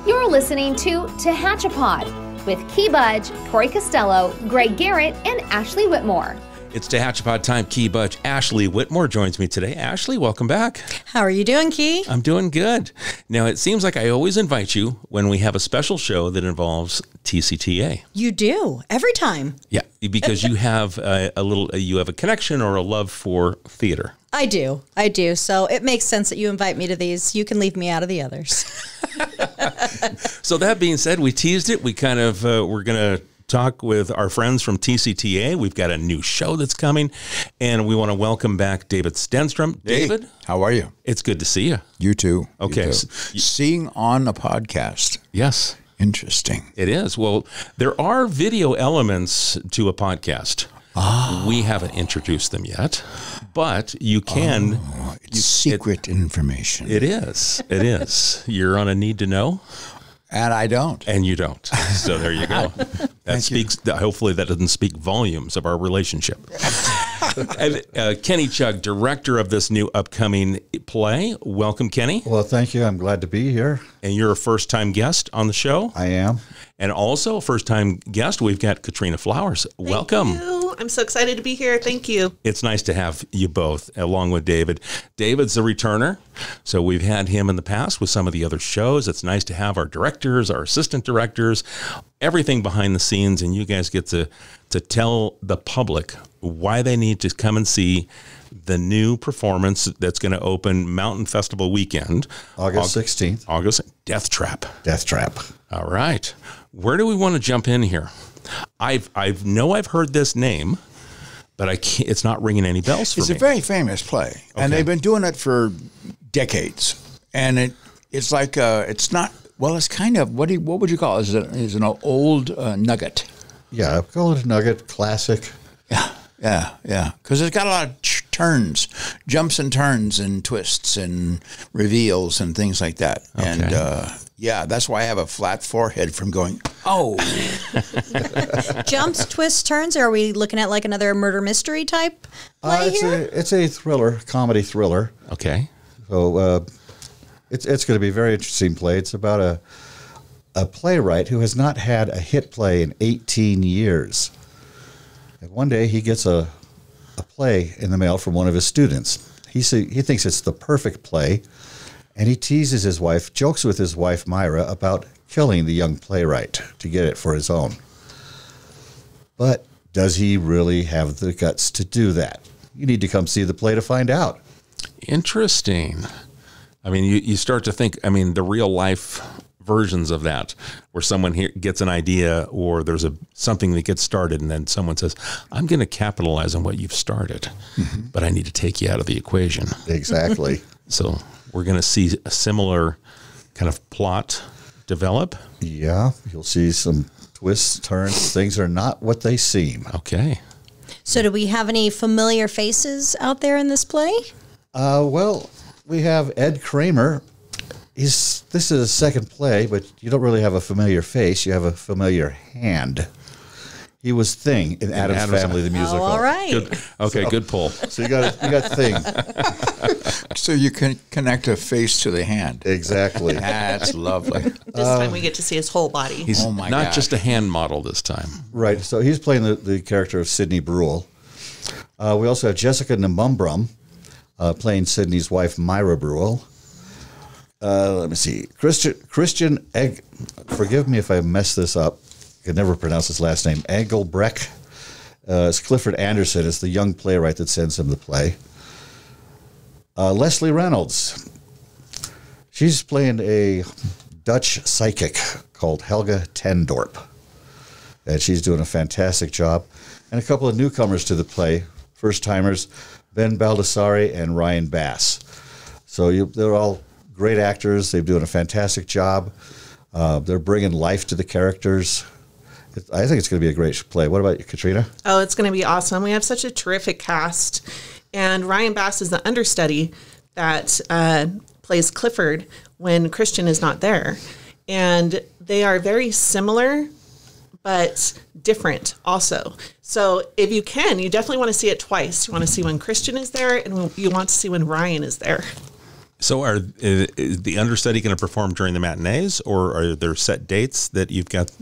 You're listening to Tehachapi with Key Budge, Tori Costello, Greg Garrett, and Ashley Whitmore. It's Tehachapi time. Key Budge, Ashley Whitmore joins me today. Ashley, welcome back. How are you doing, Key? I'm doing good. Now, it seems like I always invite you when we have a special show that involves TCTA. You do, every time. Yeah, because you have you have a connection or a love for theater. I do. So it makes sense that you invite me to these. You can leave me out of the others. So that being said, we teased it. We kind of, we're going to talk with our friends from TCTA. We've got a new show that's coming, and we want to welcome back David Stenstrom. Hey, David, how are you? It's good to see you. You too. Okay. You too. Seeing on a podcast. Yes. Interesting. It is. Well, there are video elements to a podcast. We haven't introduced them yet, but you can. It's secret information. It is. It is. You're on a need to know. And I don't. And you don't. So there you go. That speaks. Hopefully that doesn't speak volumes of our relationship. And, Kenny Chug, director of this new upcoming play. Welcome, Kenny. Well, thank you. I'm glad to be here. And you're a first-time guest on the show. I am. And also a first-time guest, we've got Katrina Flowers. Welcome. Thank you. I'm so excited to be here. Thank you. It's nice to have you both, along with David. David's a returner, so we've had him in the past with some of the other shows. It's nice to have our directors, our assistant directors, everything behind the scenes, and you guys get to tell the public why they need to come and see the new performance that's going to open Mountain Festival weekend. August 16th. Deathtrap. Deathtrap. All right. Where do we want to jump in here? I've heard this name, but I can't, it's not ringing any bells for me. It's a very famous play, and they've been doing it for decades. And it's like it's not. Well, it's kind of what would you call it? Is an old nugget. Yeah, I call it a nugget. Classic. Yeah. Because it's got a lot of turns, jumps and turns, and twists and reveals and things like that. Okay. And yeah, that's why I have a flat forehead from going, oh. Jumps, twists, turns. Are we looking at like another murder mystery type play here? It's a thriller, comedy thriller. Okay. So it's going to be a very interesting play. It's about a playwright who has not had a hit play in 18 years. And one day he gets a play in the mail from one of his students. He thinks it's the perfect play, and he teases his wife, jokes with his wife Myra about killing the young playwright to get it for his own. But does he really have the guts to do that? You need to come see the play to find out. Interesting. I mean, you start to think, I mean, the real life versions of that, where someone here gets an idea or there's something that gets started and then someone says, I'm going to capitalize on what you've started, but I need to take you out of the equation. Exactly. So we're going to see a similar kind of plot develop. Yeah, you'll see some twists, turns. Things are not what they seem. Okay. So do we have any familiar faces out there in this play? Well, we have Ed Kramer. This is his second play, but you don't really have a familiar face. You have a familiar hand. He was Thing in Addams Family, the musical. Oh, all right. Good. Okay, good pull. So you got Thing. So you can connect a face to the hand. Exactly. That's lovely. This time we get to see his whole body. He's not just a hand model this time. Right. So he's playing the character of Sidney Brule. We also have Jessica Namumbrum playing Sidney's wife, Myra Brule. Let me see. Christian Egg. Forgive me if I mess this up. I can never pronounce his last name. Engelbrecht. It's Clifford Anderson. It's the young playwright that sends him the play. Leslie Reynolds. She's playing a Dutch psychic called Helga Tendorp. And she's doing a fantastic job. And a couple of newcomers to the play. First-timers, Ben Baldassare and Ryan Bass. So they're all great actors. They're doing a fantastic job. They're bringing life to the characters. I think it's going to be a great play. What about you, Katrina? Oh, it's going to be awesome. We have such a terrific cast. And Ryan Bass is the understudy that plays Clifford when Christian is not there. And they are very similar, but different also. So if you can, you definitely want to see it twice. You want to see when Christian is there, and you want to see when Ryan is there. So is the understudy going to perform during the matinees, or are there set dates that you've got?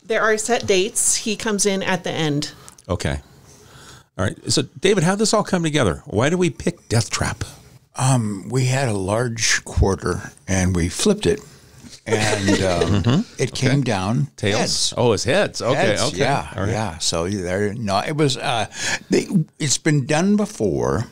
There are set dates. He comes in at the end. Okay. All right. So, David, how did this all come together? Why do we pick Deathtrap? We had a large quarter, and we flipped it. And it came down Tails? heads. Oh, it's heads. Okay, Heads, okay. yeah, All right. yeah. So there, no, it was. It's been done before,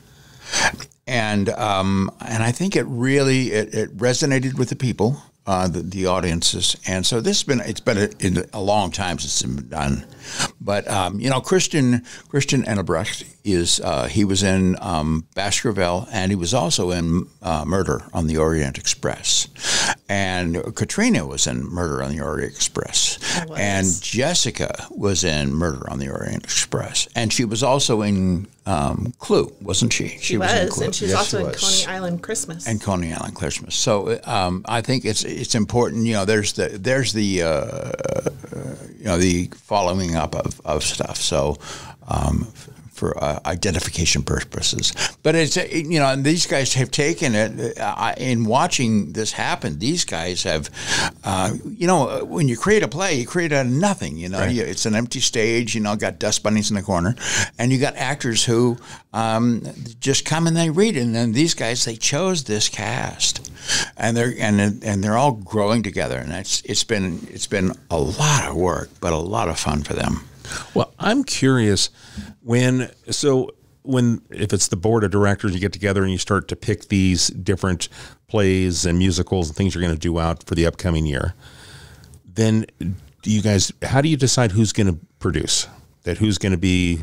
and I think it really it resonated with the people, the audiences, and so it's been a long time since it's been done. But Christian Engelbrecht he was in Baskerville, and he was also in Murder on the Orient Express, and Katrina was in Murder on the Orient Express, and Jessica was in Murder on the Orient Express, and she was also in Clue, wasn't she? She was in Clue. And she's also in Coney Island Christmas. And Coney Island Christmas. So I think it's important. There's the following up of stuff. So for identification purposes, but it's and these guys have taken it. In watching this happen, these guys have, when you create a play, you create out of nothing. Right. It's an empty stage. Got dust bunnies in the corner, and you got actors who just come and they read it. And then these guys, they chose this cast, and they're all growing together, and it's been a lot of work, but a lot of fun for them. Well, I'm curious if it's the board of directors, you get together and you start to pick these different plays and musicals and things you're going to do out for the upcoming year, then how do you decide who's going to produce that? Who's going to be,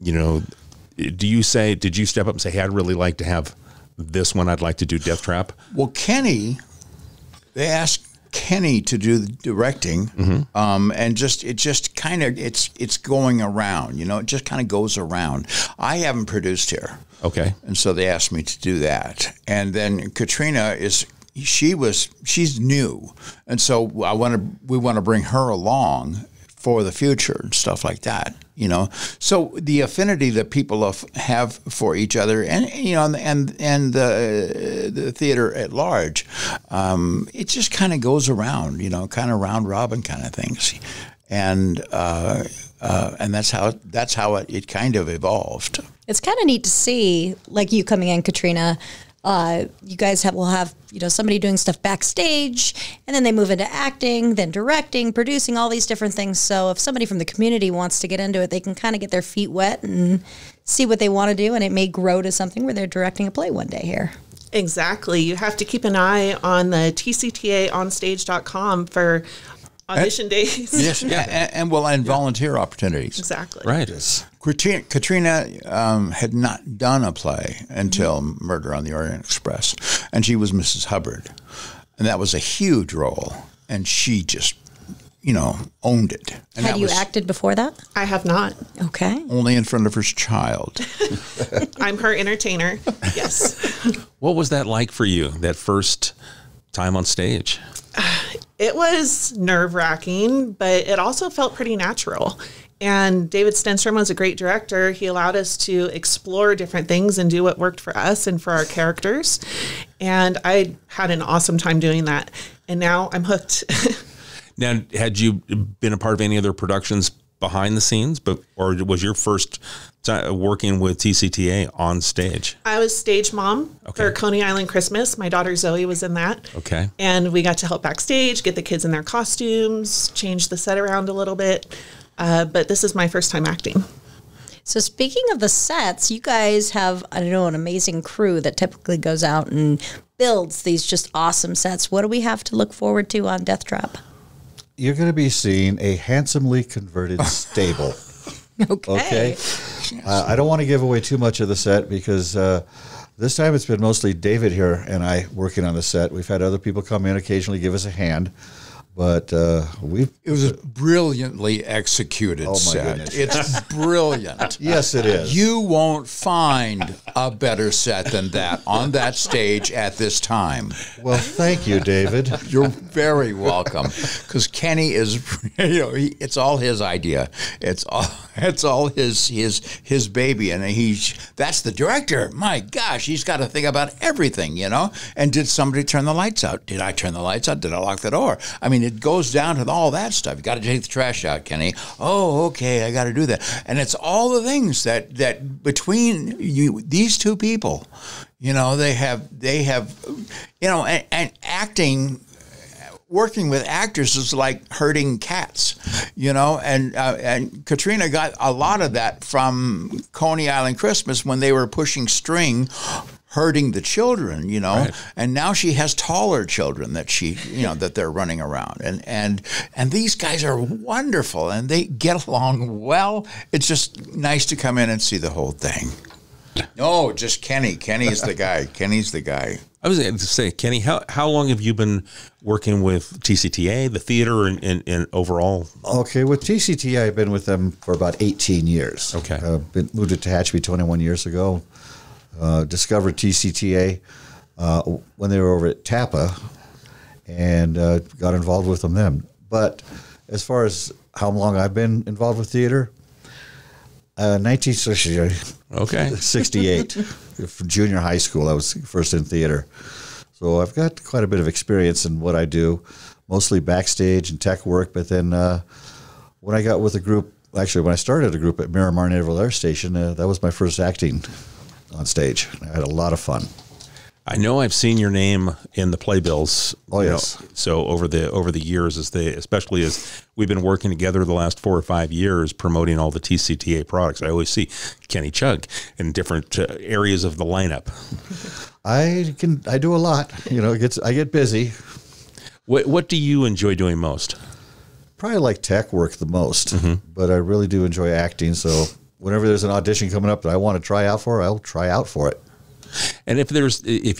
did you step up and say, hey, I'd really like to have this one. I'd like to do Deathtrap. Well, they asked Kenny to do the directing, and it's going around. It just kind of goes around. I haven't produced here, okay, and so they asked me to do that. And then Katrina she's new, and so we want to bring her along for the future and stuff like that. So the affinity that people have for each other, and the theater at large, it just kind of goes around, kind of round robin kind of things, and that's how it kind of evolved. It's kind of neat to see, like you coming in, Katrina. You guys will have somebody doing stuff backstage, and then they move into acting, then directing, producing, all these different things. So if somebody from the community wants to get into it, they can kind of get their feet wet and see what they want to do, and it may grow to something where they're directing a play one day here. Exactly. You have to keep an eye on the tctaonstage.com for audition days. Yes, and volunteer opportunities. Exactly. Right. Katrina had not done a play until Murder on the Orient Express, and she was Mrs. Hubbard, and that was a huge role, and she just, owned it. And Had you acted before that? I have not. Okay. Only in front of her child. I'm her entertainer. Yes. What was that like for you, that first time on stage? It was nerve-wracking, but it also felt pretty natural. And David Stenstrom was a great director. He allowed us to explore different things and do what worked for us and for our characters. And I had an awesome time doing that. And now I'm hooked. Now, had you been a part of any other productions behind the scenes, or was your first time working with TCTA on stage? I was stage mom for Coney Island Christmas. My daughter Zoe was in that. Okay. And we got to help backstage, get the kids in their costumes, change the set around a little bit. But this is my first time acting. So speaking of the sets, you guys have, an amazing crew that typically goes out and builds these just awesome sets. What do we have to look forward to on Deathtrap? You're going to be seeing a handsomely converted stable. Okay. I don't want to give away too much of the set because this time it's been mostly David here and I working on the set. We've had other people come in occasionally give us a hand. But it was a brilliantly executed set. goodness. It's brilliant. Yes, it is. You won't find a better set than that on that stage at this time. Well, thank you, David. You're very welcome. Because Kenny is, it's all his idea. It's all his baby, and that's the director. My gosh, he's got to think about everything, And did somebody turn the lights out? Did I turn the lights out? Did I lock the door? I mean, it goes down to all that stuff. You got to take the trash out, Kenny. Oh, okay, I got to do that. And it's all the things that between these two people, they have, and acting. Working with actors is like herding cats, and Katrina got a lot of that from Coney Island Christmas when they were pushing string, herding the children, Right. and now she has taller children that that they're running around, and these guys are wonderful and they get along well. It's just nice to come in and see the whole thing. No, just Kenny. Kenny's the guy. Kenny's the guy. I was going to say, Kenny, how long have you been working with TCTA, the theater, and overall? Okay, with TCTA, I've been with them for about 18 years. Okay. Moved to Tehachapi 21 years ago. Discovered TCTA when they were over at Tapa, and got involved with them then. But as far as how long I've been involved with theater, 1968, from junior high school, I was first in theater. So I've got quite a bit of experience in what I do, mostly backstage and tech work. But then when I got with a group, actually when I started a group at Miramar Naval Air Station, that was my first acting on stage. I had a lot of fun. I know I've seen your name in the playbills. Oh, yes. So over the years, especially as we've been working together the last 4 or 5 years promoting all the TCTA products, I always see Kenny Chug in different areas of the lineup. I do a lot. I get busy. What do you enjoy doing most? Probably like tech work the most, but I really do enjoy acting. So whenever there's an audition coming up that I want to try out for, I'll try out for it. And if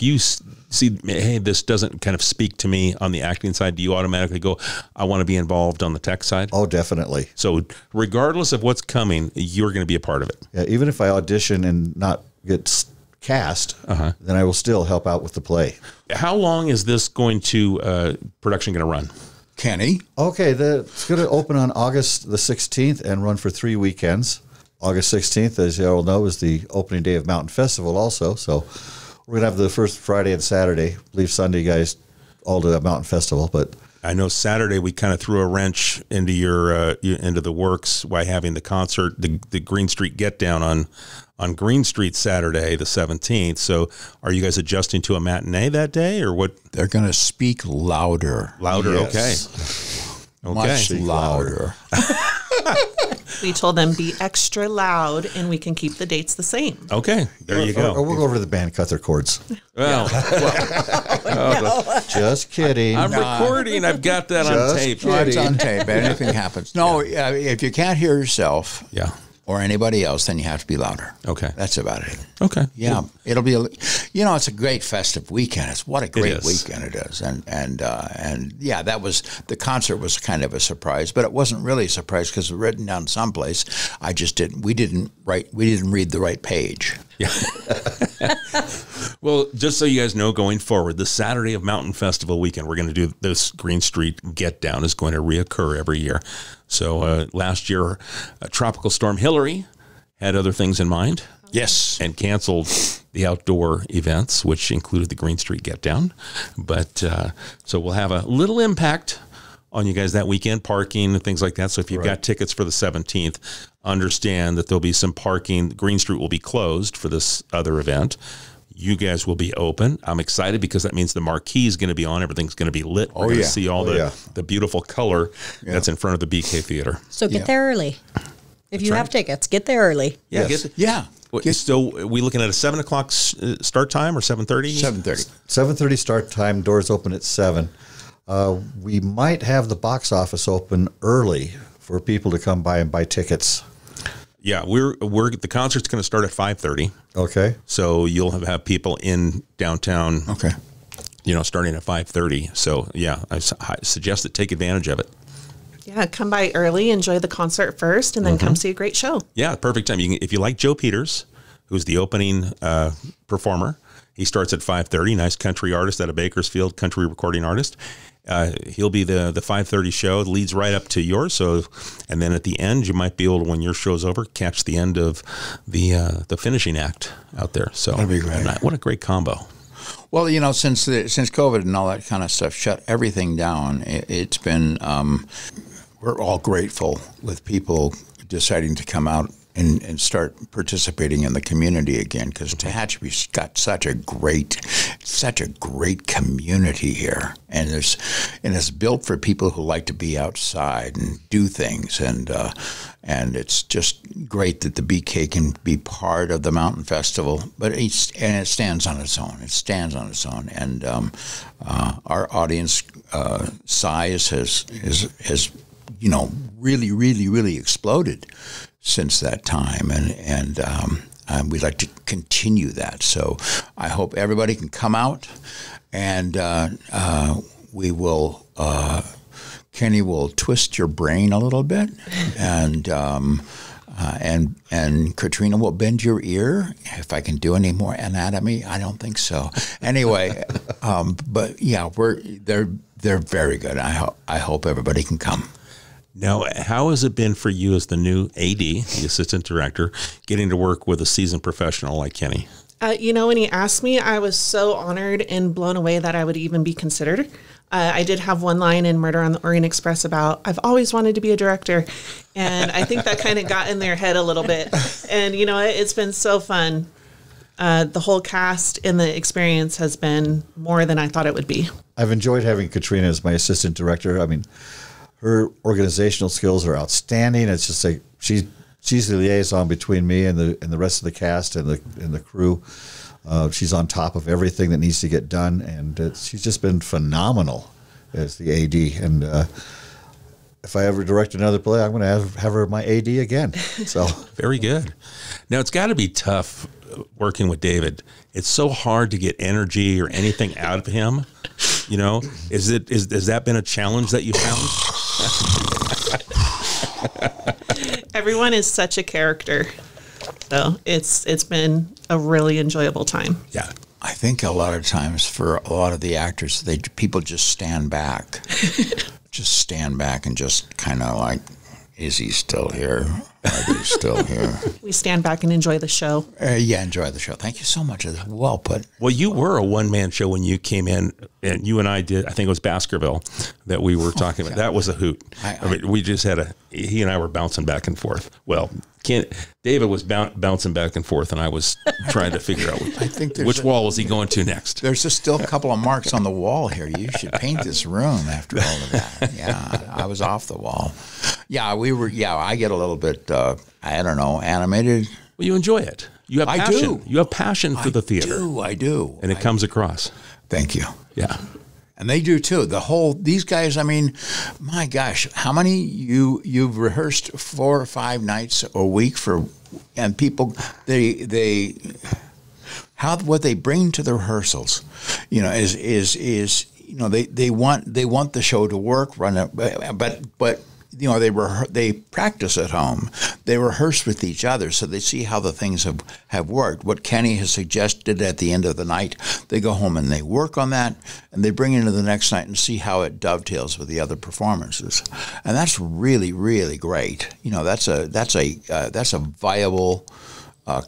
you see, hey, this doesn't kind of speak to me on the acting side, do you automatically go, I want to be involved on the tech side? Oh, definitely. So regardless of what's coming, you're going to be a part of it. Yeah, even if I audition and not get cast, then I will still help out with the play. How long is this production going to run? Kenny? Okay, it's going to open on August the 16th and run for 3 weekends. August 16th, as you all know, is the opening day of Mountain Festival also. So we're going to have the first Friday and Saturday. I believe Sunday, guys, all to the Mountain Festival. But I know Saturday we kind of threw a wrench into into the works by having the concert, the Green Street Get Down on Green Street Saturday, the 17th. So are you guys adjusting to a matinee that day or what? They're going to speak louder. Louder, yes. Okay. Much louder. We told them be extra loud and we can keep the dates the same. Okay, there you go. Or we'll go over to the band, cut their cords. Well, Just kidding. I'm recording. I've got that on Just tape. kidding. Oh, it's on tape. Anything happens. No, if you can't hear yourself or anybody else, then you have to be louder. Okay. That's about it. Okay. Yeah. It'll be, it's a great festive weekend. What a great is. weekend it is. And yeah, the concert was kind of a surprise, but it wasn't really a surprise because it was written down someplace. We didn't read the right page. Yeah. Well, just so you guys know, going forward, the Saturday of Mountain Festival weekend, we're going to do this Green Street Get Down is going to reoccur every year. So last year, Tropical Storm Hillary had other things in mind. Yes. And canceled the outdoor events, which included the Green Street Get Down. But so we'll have a little impact on you guys that weekend, parking and things like that. So if you've got tickets for the 17th, understand that there'll be some parking. Green Street will be closed for this other event. You guys will be open. I'm excited because that means the marquee is going to be on. Everything's going to be lit. We're going to see all the beautiful color that's in front of the BeeKay Theatre. So get there early. If you have tickets, get there early. Yeah. Yes. So are we looking at a 7 o'clock start time or 7:30? 7:30. 7:30 start time. Doors open at 7. We might have the box office open early for people to come by and buy tickets. Yeah, the concert's going to start at 5:30. Okay. So you'll have people in downtown. Okay. starting at 5:30. So yeah, I suggest that take advantage of it. Yeah, come by early, enjoy the concert first, and then come see a great show. Yeah, perfect time. If you like Joe Peters, who's the opening performer, he starts at 5:30. Nice country artist out of Bakersfield, country recording artist. He'll be the 5:30 show. It leads right up to yours. So, and then at the end, you might be able to, when your show's over, catch the end of the finishing act out there. So that'd be great. What a great combo. Well, since COVID and all that kind of stuff shut everything down, it's been we're all grateful with people deciding to come out and start participating in the community again, because Tehachapi's got such a great community here, and it's built for people who like to be outside and do things, and it's just great that the BeeKay can be part of the Mountain Festival, but it stands on its own. It stands on its own, and our audience size has really, really, really exploded since that time, and we'd like to continue that. So I hope everybody can come out, and we will. Kenny will twist your brain a little bit, and Katrina will bend your ear. If I can do any more anatomy, I don't think so. Anyway, but yeah, they're very good. I hope everybody can come. Now, how has it been for you as the new AD, the assistant director, getting to work with a seasoned professional like Kenny? When he asked me, I was so honored and blown away that I would even be considered. I did have one line in Murder on the Orient Express about, I've always wanted to be a director. And I think that kind of got in their head a little bit. And, it's been so fun. The whole cast and the experience has been more than I thought it would be. I've enjoyed having Katrina as my assistant director. I mean, her organizational skills are outstanding. It's just like she's the liaison between me and the rest of the cast and the crew. She's on top of everything that needs to get done, and she's just been phenomenal as the AD. And if I ever direct another play, I'm going to have her my AD again. So very good. Now it's got to be tough working with David. It's so hard to get energy or anything out of him. Has that been a challenge that you found? Everyone is such a character, so it's been a really enjoyable time. Yeah, I think a lot of times for a lot of the actors, people just stand back, and just kind of like, is he still here? Are they still here? We stand back and enjoy the show. Yeah, enjoy the show. Thank you so much. Well put. Well, you were a one-man show when you came in, and you and I did, I think it was Baskerville that we were talking about. That was a hoot. I mean, we just had he and I were bouncing back and forth. Well, David was bouncing back and forth, and I was trying to figure out which wall was he going to next. There's just still a couple of marks on the wall here. You should paint this room after all of that. Yeah, I was off the wall. Yeah, we were. Yeah, I get a little bit, I don't know, animated. Well, you enjoy it. You have passion. I do. You have passion for the theater. I do. And it comes across. Thank you. Yeah. And they do too. These guys, I mean, my gosh, how many you've rehearsed 4 or 5 nights a week and people, what they bring to the rehearsals, is they want the show to work, run it, but they practice at home. They rehearse with each other, so they see how the things have worked. What Kenny has suggested at the end of the night, they go home and they work on that, and they bring it into the next night and see how it dovetails with the other performances. And that's really, really great. That's a viable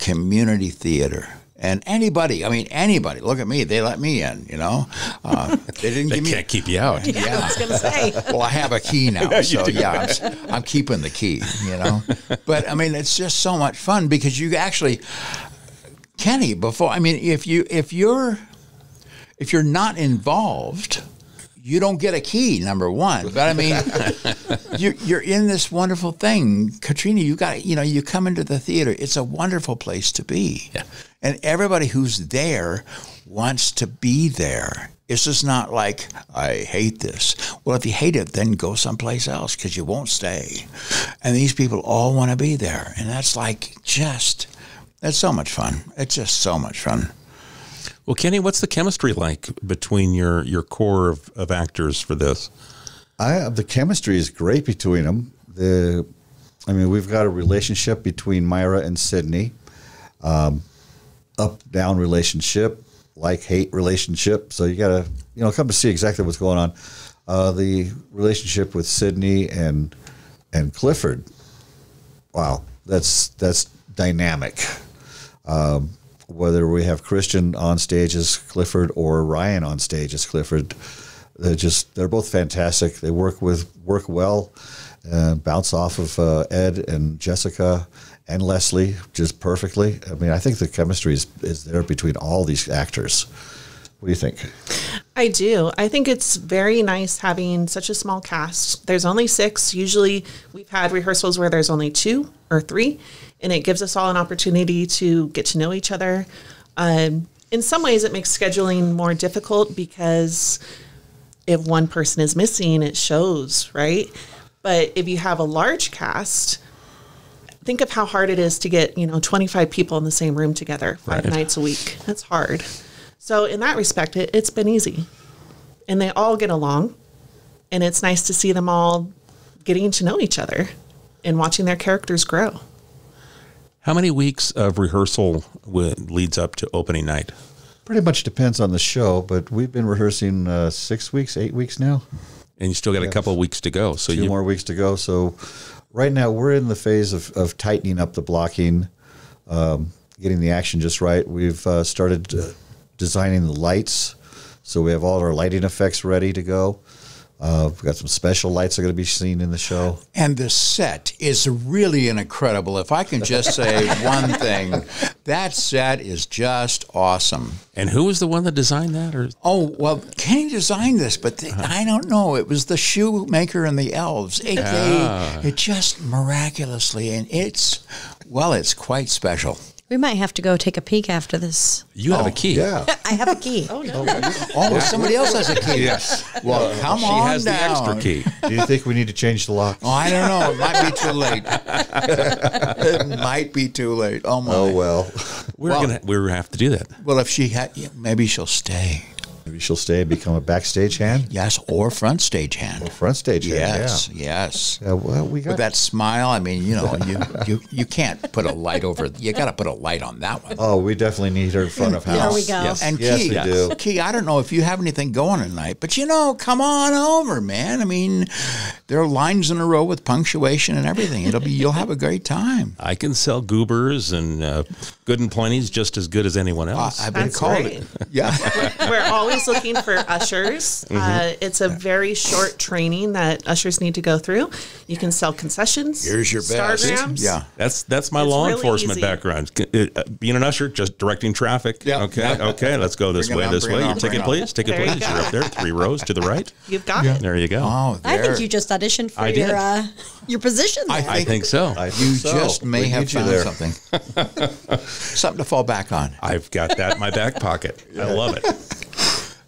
community theater. And anybody, look at me, they let me in, They didn't give me. They can't keep you out. Yeah, I was going to say. Well, I have a key now, so yeah, I'm keeping the key, But, it's just so much fun because you actually, Kenny, if you're not involved, you don't get a key, number one. But you're in this wonderful thing. Katrina, you come into the theater. It's a wonderful place to be. Yeah. And everybody who's there wants to be there. It's just not like, I hate this. Well, if you hate it, then go someplace else because you won't stay. And these people all want to be there. And that's that's so much fun. It's just so much fun. Well, Kenny, what's the chemistry like between your core of actors for this? The chemistry is great between them. We've got a relationship between Myra and Sydney, up-down relationship, like-hate relationship. So you got to, come to see exactly what's going on. The relationship with Sydney and Clifford, wow, that's dynamic. Whether we have Christian on stage as Clifford or Ryan on stage as Clifford, they're both fantastic. They work well, bounce off of Ed and Jessica and Leslie just perfectly. I mean, I think the chemistry is there between all these actors. What do you think? I do. I think it's very nice having such a small cast. There's only 6. Usually we've had rehearsals where there's only 2 or 3, and it gives us all an opportunity to get to know each other. In some ways, it makes scheduling more difficult because if one person is missing, it shows, right? But if you have a large cast, think of how hard it is to get, 25 people in the same room together 5 nights a week. That's hard. So in that respect, it's been easy. And they all get along. And it's nice to see them all getting to know each other and watching their characters grow. How many weeks of rehearsal leads up to opening night? Pretty much depends on the show, but we've been rehearsing 6 weeks, 8 weeks now. And you still got a couple of weeks to go. So 2 more weeks to go. So right now we're in the phase of tightening up the blocking, getting the action just right. We've started designing the lights, so we have all our lighting effects ready to go. We've got some special lights that are going to be seen in the show. And the set is really incredible. If I can just say one thing, that set is just awesome. And who was the one that designed that? Or Oh, well, Kenny designed this, but I don't know. It was the shoemaker and the elves. It just miraculously, and it's quite special. We might have to go take a peek after this. you have a key. Yeah. I have a key. Oh, somebody else has a key. Yes. Well, come She on has down. the extra key. Do you think we need to change the lock? Oh, I don't know. It might be too late. It might be too late. Oh, my. Oh, well. We're going to have to do that. Well, if she had, maybe she'll stay. Maybe she'll stay and become a backstage hand? Yes, or front stage hand. Or front stage hand, Yes. yeah. Well, we got With that smile, I mean, you can't put a light over. You got to put a light on that one. Oh, we definitely need her in front of house. There we go. Yes. And Yes, Key, we do. Key, I don't know if you have anything going tonight, but come on over, man. I mean, there are lines in a row with punctuation and everything. You'll have a great time. I can sell goobers and good and plenty's just as good as anyone else. I've been That's called great. it. Yeah. We're always looking for ushers. It's a very short training that ushers need to go through. You can sell concessions. Here's your best. Stargrams. Yeah. That's my It's law really enforcement easy. background. Being an usher, just directing traffic. Yeah. Okay, let's go this Bring it way, on, this bring way. it Your on, ticket, bring it on. please. Ticket, There you please. go. You're up there, 3 rows to the right. You've got it. There you go. Oh, I there. think you just auditioned for I did. your position there. I think so. I You think so. just may We have need you found there. something. Something to fall back on. I've got that in my back pocket. I love it.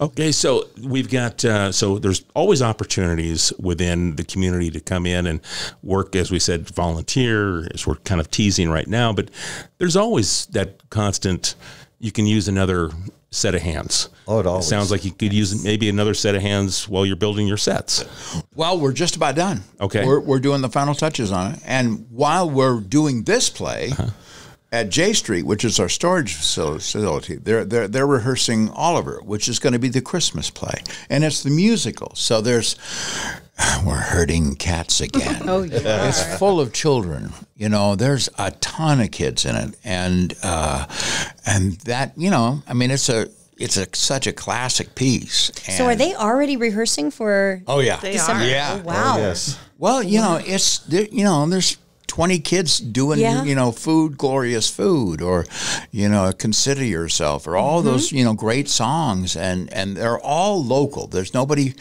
Okay, so we've got, so there's always opportunities within the community to come in and work, as we said, volunteer, as we're kind of teasing right now, but there's always that constant, you can use another set of hands. Oh, it always. sounds like you could use maybe another set of hands while you're building your sets. Well, we're just about done. Okay. We're doing the final touches on it. And while we're doing this play, at J Street, which is our storage facility, they're rehearsing Oliver, which is going to be the Christmas play, and it's the musical. So we're herding cats again. Oh, yeah. It's full of children. There's a ton of kids in it, and that I mean, it's such a classic piece. So are they already rehearsing for? Oh yeah, They December? are. Yeah. Oh, wow. Oh, yes. Well, it's there's 20 kids doing, Yeah. food, glorious food, or, consider yourself, or all those, great songs. And they're all local. There's nobody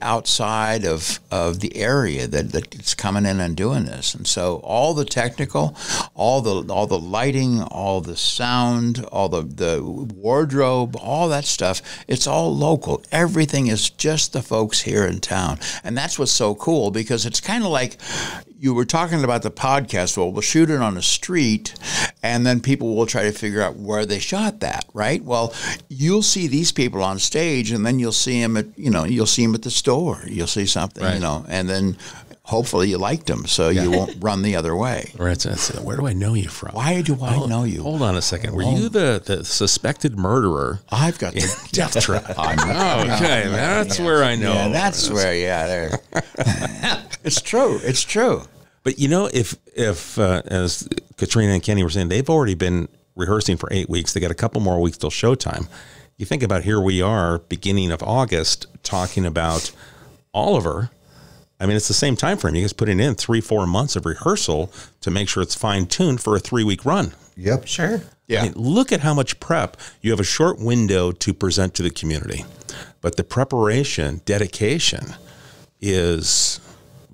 outside of the area that's coming in and doing this. And so all the technical, all the lighting, all the sound, all the wardrobe, all that stuff, it's all local. Everything is just the folks here in town. And that's what's so cool, because it's kind of like, you were talking about the podcast. Well, we'll shoot it on the street, And then people will try to figure out where they shot that, right? Well, you'll see these people on stage, and then you'll see them at, you'll see them at the store. You'll see something, and then hopefully you liked them, so you won't run the other way. Right. So where do I know you from? Why do I know you? Hold on a second. Were you the suspected murderer? I've got the Deathtrap. Okay, that's where I know. Yeah, that's where. Yeah, there. It's true. It's true. But if as Katrina and Kenny were saying, they've already been rehearsing for 8 weeks. They got a couple more weeks till showtime. You think about, here we are, beginning of August, talking about Oliver. I mean, it's the same time frame. You guys putting in 3-4 months of rehearsal to make sure it's fine tuned for a 3-week run. Yep. Sure. Yeah. I mean, look at how much prep. You have a short window to present to the community, but the preparation, dedication is,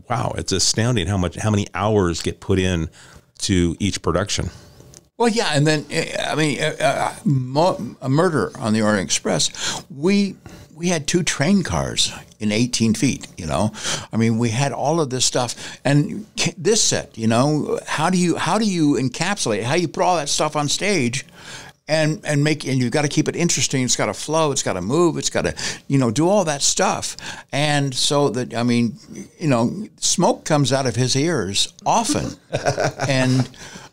wow, it's astounding how many hours get put in to each production. Well, yeah, and then a Murder on the Orient Express. We had 2 train cars in 18 feet. I mean, we had all of this stuff, and this set. How do you encapsulate? How do you put all that stuff on stage? And you've got to keep it interesting. It's got to flow. It's got to move. It's got to, do all that stuff. And so that, smoke comes out of his ears often. And,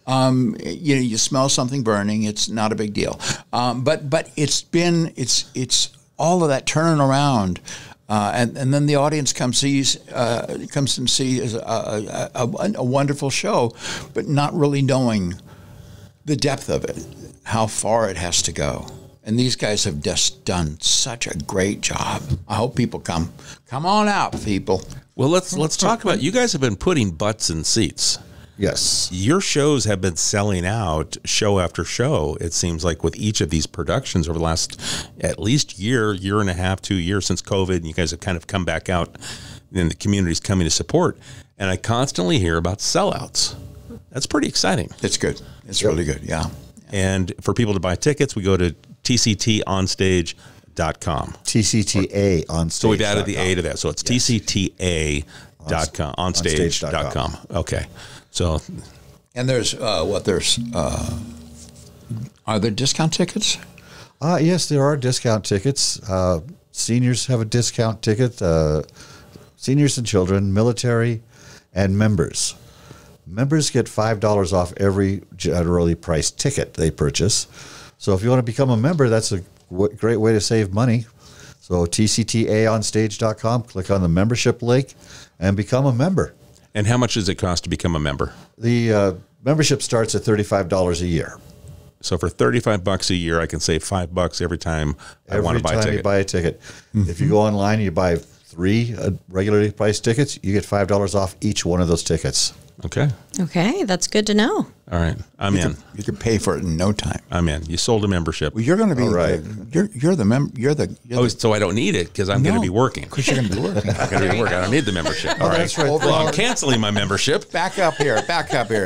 you smell something burning. It's not a big deal. But it's all of that turning around. And then the audience comes and sees a wonderful show, but not really knowing the depth of it, how far it has to go. And these guys have just done such a great job. I hope people come on out, people. Well, let's talk about, you guys have been putting butts in seats. Yes. Your shows have been selling out show after show, it seems like, with each of these productions over the last at least year and a half, 2 years since COVID. And you guys have kind of come back out and the community's coming to support. And I constantly hear about sellouts. That's pretty exciting. It's good. It's really good, yeah. And for people to buy tickets, we go to tctonstage.com. TCTA onstage. So we've added the A to that. So it's tcta.com, onstage.com. Okay. So, and there's are there discount tickets? Yes, there are discount tickets. Seniors have a discount ticket. Seniors and children, military, and members. Members get $5 off every generally priced ticket they purchase. So if you want to become a member, that's a great way to save money. So tctaonstage.com, click on the membership link, and become a member. And how much does it cost to become a member? The membership starts at $35 a year. So for $35 a year, I can save $5 every time I want to buy a ticket. Every time you buy a ticket. Mm-hmm. If you go online and you buy 3 regularly priced tickets, you get $5 off each one of those tickets. Okay. Okay, that's good to know. All right, I'm in. You could pay for it in no time. I'm in. You sold a membership. Well, you're going to be right. You're the member. So I don't need it because I'm going to be working. Because you're going to be working. I'm going to be working. I don't need the membership. All right. That's right. Well, I'm canceling my membership. Back up here.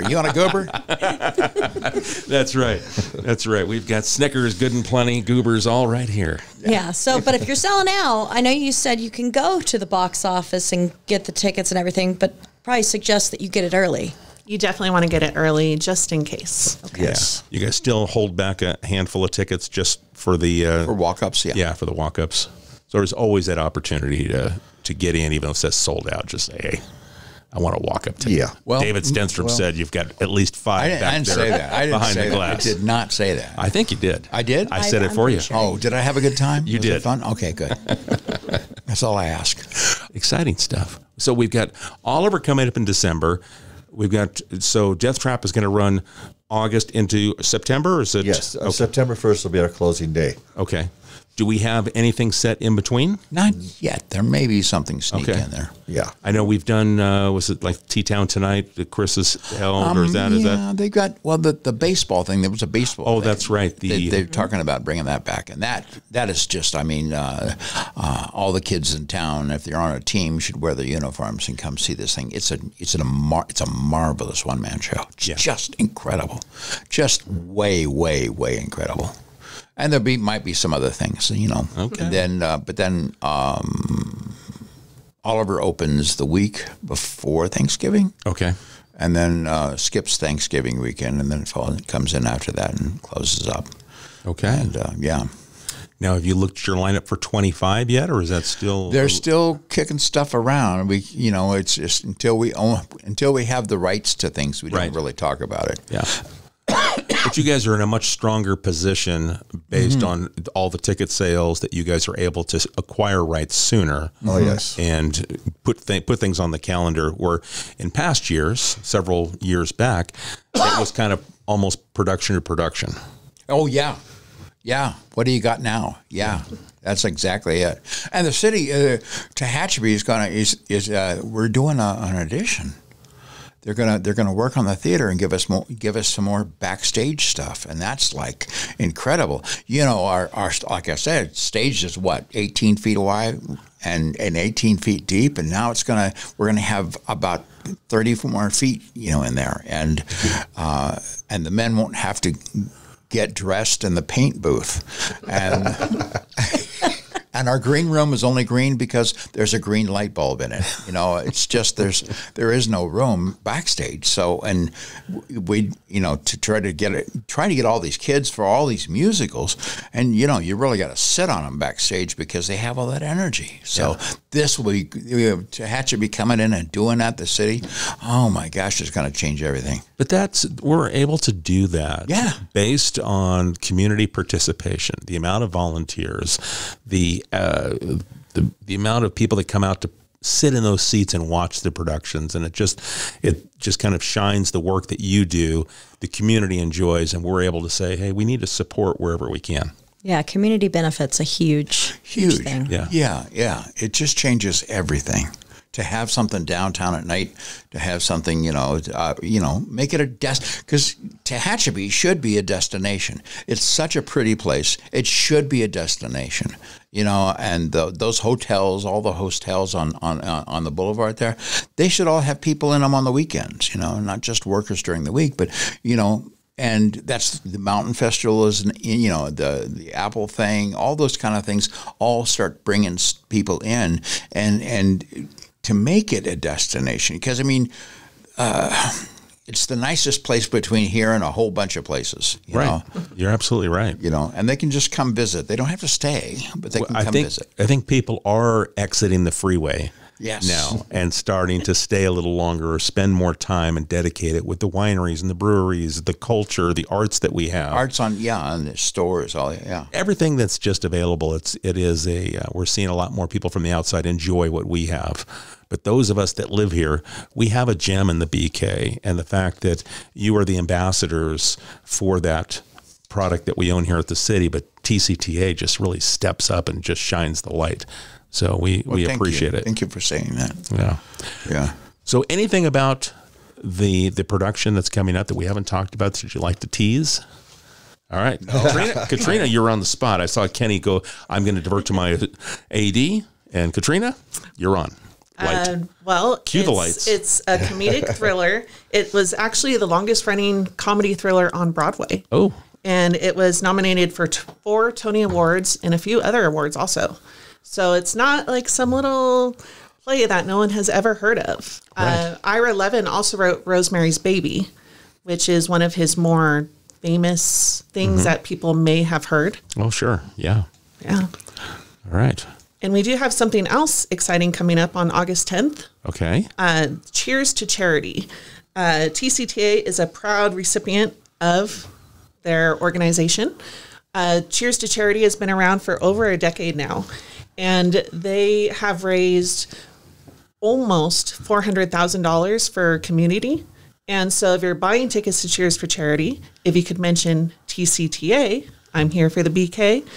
You want a goober? That's right. That's right. We've got Snickers, good and plenty, goobers, all right here. Yeah. So, but if you're selling out, I know you said you can go to the box office and get the tickets and everything, but probably suggest that you get it early. You definitely want to get it early just in case. Okay. Yes. You guys still hold back a handful of tickets just for the for walk-ups, yeah. Yeah, for the walk-ups. So there's always that opportunity to get in, even though it says sold out. Just say, hey, I want to walk up to you. Yeah. Well, David Stenstrom said you've got at least 5 I didn't say that. I didn't behind say the glass. That. I did not say that. I think you did. I did? I said it for you. Sure. Oh, did I have a good time? You Was did. it fun? Okay, good. That's all I ask. Exciting stuff. So we've got Oliver coming up in December. We've got, so Deathtrap is going to run August into September, or is it? Yes. Okay. September 1st will be our closing day. Okay. Do we have anything set in between? Not yet. There may be something sneak Okay. in there. Yeah. I know we've done, was it like T-Town Tonight that Chris has held, or is that? They got, the baseball thing. There was a baseball Oh, thing. that's right. They're talking about bringing that back. And that is just, all the kids in town, if they're on a team, should wear their uniforms and come see this thing. It's a marvelous one-man show. It's just incredible. Just way, way, way incredible. And might be some other things, Okay. And then, Oliver opens the week before Thanksgiving. Okay. and then skips Thanksgiving weekend, and then comes in after that and closes up. Okay. And yeah. Now, have you looked at your lineup for 25 yet, or is that still? They're still kicking stuff around. We, it's just until we have the rights to things, we don't really talk about it. Yeah. But you guys are in a much stronger position based on all the ticket sales that you guys are able to acquire rights sooner. Oh, yes. And put things on the calendar, where in past years, several years back, it was kind of almost production to production. Oh, yeah. Yeah. What do you got now? Yeah. That's exactly it. And the city, Tehachapi we're doing an audition. They're gonna work on the theater and give us some more backstage stuff, and that's like incredible. Our like I said, stage is 18 feet wide and 18 feet deep, and now we're gonna have about 30 more feet, in there, and the men won't have to get dressed in the paint booth, and and our green room is only green because there's a green light bulb in it. It's just there is no room backstage. So, and we to try to get all these kids for all these musicals, and you really got to sit on them backstage because they have all that energy. So this week, Tehachapi coming in and doing that, the city, oh my gosh, it's going to change everything. But we're able to do that based on community participation, the amount of volunteers, the amount of people that come out to sit in those seats and watch the productions, and it just kind of shines the work that you do, the community enjoys, and we're able to say, hey, we need to support wherever we can. Yeah, community benefits a huge thing. Yeah. It just changes everything. To have something downtown at night, to have something, make it a because Tehachapi should be a destination. It's such a pretty place. It should be a destination, and those hotels, all the hostels on the boulevard there, they should all have people in them on the weekends, not just workers during the week, but, and that's the Mountain Festival is, the Apple thing, all those kind of things all start bringing people in and to make it a destination, because it's the nicest place between here and a whole bunch of places. You know? You're absolutely right. And they can just come visit. They don't have to stay, but they can come visit. I think people are exiting the freeway. Yes. Now, and starting to stay a little longer or spend more time and dedicate it with the wineries and the breweries, the culture, the arts that we have. Arts on the stores, everything that's just available. We're seeing a lot more people from the outside enjoy what we have. But those of us that live here, we have a gem in the BeeKay, and the fact that you are the ambassadors for that product that we own here at the city, but TCTA just really steps up and just shines the light. So we appreciate it. Thank you for saying that. Yeah. So anything about the production that's coming up that we haven't talked about that you'd like to tease? All right. Katrina, you're on the spot. I saw Kenny go, I'm going to divert to my AD, and Katrina, you're on. Cue the lights. It's a comedic thriller. It was actually the longest running comedy thriller on Broadway. Oh. And it was nominated for 4 Tony Awards and a few other awards also. So it's not like some little play that no one has ever heard of. Right. Ira Levin also wrote Rosemary's Baby, which is one of his more famous things that people may have heard. Oh, sure. Yeah. Yeah. All right. And we do have something else exciting coming up on August 10th. Okay. Cheers to Charity. TCTA is a proud recipient of their organization. Cheers to Charity has been around for over a decade now, and they have raised almost $400,000 for community. And so if you're buying tickets to Cheers for Charity, if you could mention TCTA, I'm here for the BeeKay,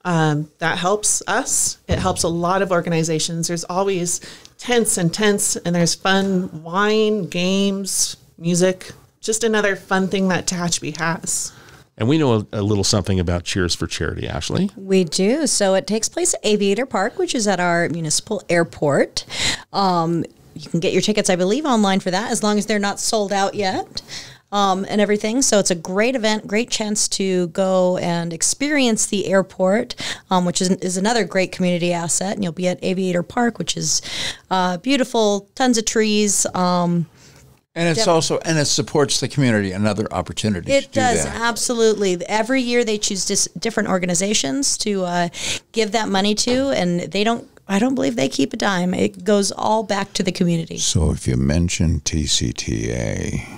that helps us. It helps a lot of organizations. There's always tents, and there's fun wine, games, music, just another fun thing that Tehachapi has. And we know a little something about Cheers for Charity, Ashley. We do. So it takes place at Aviator Park, which is at our municipal airport. You can get your tickets, I believe, online for that, as long as they're not sold out yet. And everything. So it's a great event, great chance to go and experience the airport, which is another great community asset. And you'll be at Aviator Park, which is beautiful, tons of trees. And it's also, and it supports the community, another opportunity to It do does, that. absolutely. Every year they choose different organizations to give that money to, and I don't believe they keep a dime. It goes all back to the community. So if you mention TCTA,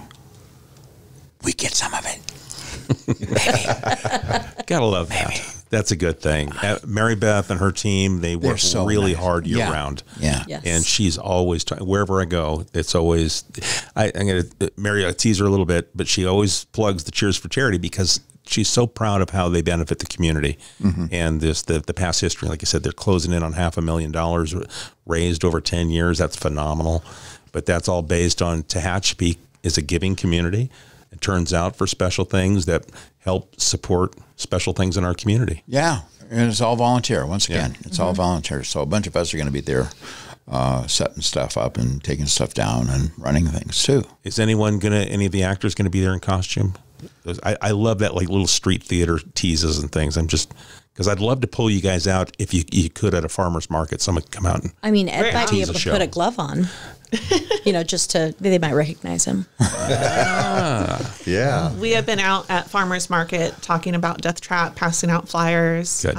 we get some of it. Gotta love that. That's a good thing. Mary Beth and her team, they work so really nice. hard year Yeah. round. Yeah. Yes. And she's always, wherever I go, it's always, I'm going to, Mary, I tease her a little bit, but she always plugs the Cheers for Charity because she's so proud of how they benefit the community. And the past history, like I said, they're closing in on $500,000 raised over 10 years. That's phenomenal. But that's all based on Tehachapi is a giving community. It turns out for special things that help support special things in our community. Yeah, and it's all volunteer. Once again, it's all volunteer. So a bunch of us are going to be there setting stuff up and taking stuff down and running things too. Is any of the actors going to be there in costume? I love that like little street theater teases and things. I'm just, because I'd love to pull you guys out if you could at a farmer's market. Someone come out and I mean, Ed might be tease able a to show. put a glove on, they might recognize him. Yeah. We have been out at Farmers Market talking about Deathtrap, passing out flyers, Good.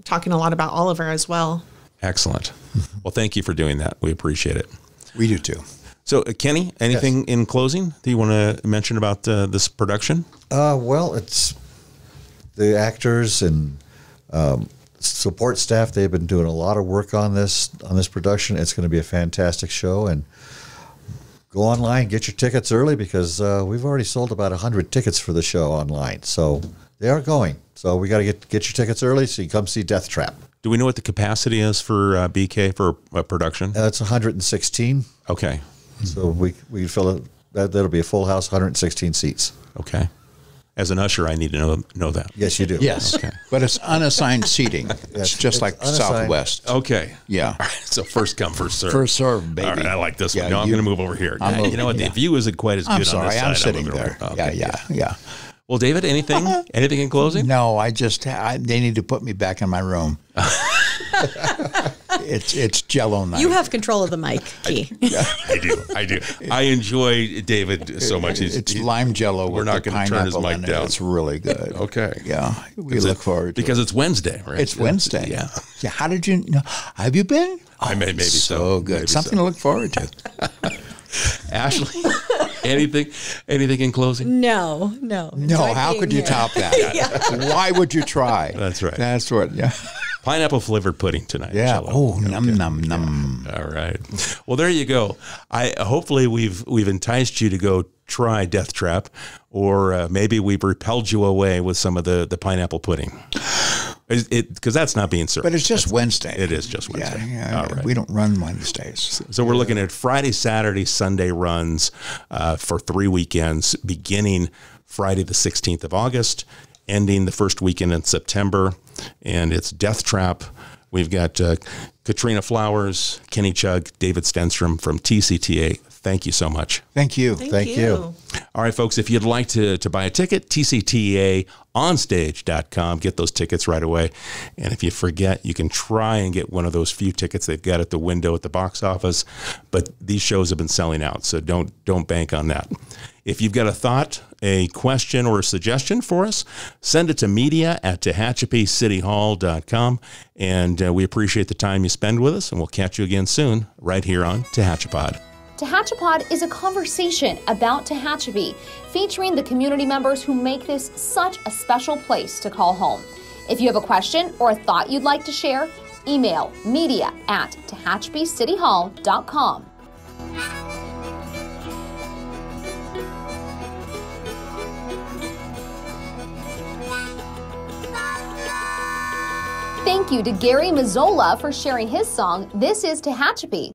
talking a lot about Oliver as well. excellent. Well, thank you for doing that. We appreciate it. We do too. So, Kenny, anything in closing that you want to mention about this production? Well, it's the actors and support staff. They've been doing a lot of work on this production. It's going to be a fantastic show, and go online, get your tickets early because we've already sold about 100 tickets for the show online. So they are going. So we got to get your tickets early so you come see Deathtrap. Do we know what the capacity is for BeeKay for production? It's 116. Okay. So we fill it. That'll be a full house, 116 seats. Okay. As an usher, I need to know that. Yes, you do. Yes, Okay. but it's unassigned seating. It's just it's like unassigned. Southwest. Okay. Yeah. All right. So first come, first serve. First serve, baby. All right. I like this Yeah, one. No, I'm you- going to move over here. I'm You moving, know what? yeah. The view isn't quite as good I'm on sorry, this side. I'm sitting moving there. over. Yeah, Okay. yeah. Well, David, anything in closing? No, they need to put me back in my room. It's Jello night. You have control of the mic, Key. I do. I enjoy David so much. It's lime Jello. We're with not the going to turn his pineapple mic in it. down. It's really good. Okay. Yeah, we look forward to because it. it's Wednesday, right? It's Wednesday. Yeah. Yeah. How did you know? Have you been? I may, maybe so. So good. Maybe Something to look forward to. Ashley, anything in closing? No. No, Enjoy how being could you here. top that? Why would you try? That's right. That's what. Yeah. Pineapple flavored pudding tonight. Yeah. Jello. Oh, num num num. All right. Well, there you go. Hopefully we've enticed you to go try Deathtrap, or maybe we've repelled you away with some of the pineapple pudding. Because that's not being served. But it's just Wednesday. It is just Wednesday. Yeah. All right. We don't run Wednesdays. So we're looking at Friday, Saturday, Sunday runs for 3 weekends, beginning Friday the 16th of August, ending the first weekend in September. And it's Deathtrap. We've got Katrina Flowers, Kenny Chug, David Stenstrom from TCTA. Thank you so much. Thank you. Thank you. All right, folks, if you'd like to buy a ticket, tctaonstage.com. Get those tickets right away. And if you forget, you can try and get one of those few tickets they've got at the window at the box office. But these shows have been selling out, so don't bank on that. If you've got a thought, a question, or a suggestion for us, send it to media@tehachapicityhall.com. And we appreciate the time you spend with us, and we'll catch you again soon right here on Tehachapod. Tehachapod is a conversation about Tehachapi, featuring the community members who make this such a special place to call home. If you have a question or a thought you'd like to share, email media@tehachapicityhall.com. Thank you to Gary Mazzola for sharing his song, This is Tehachapi.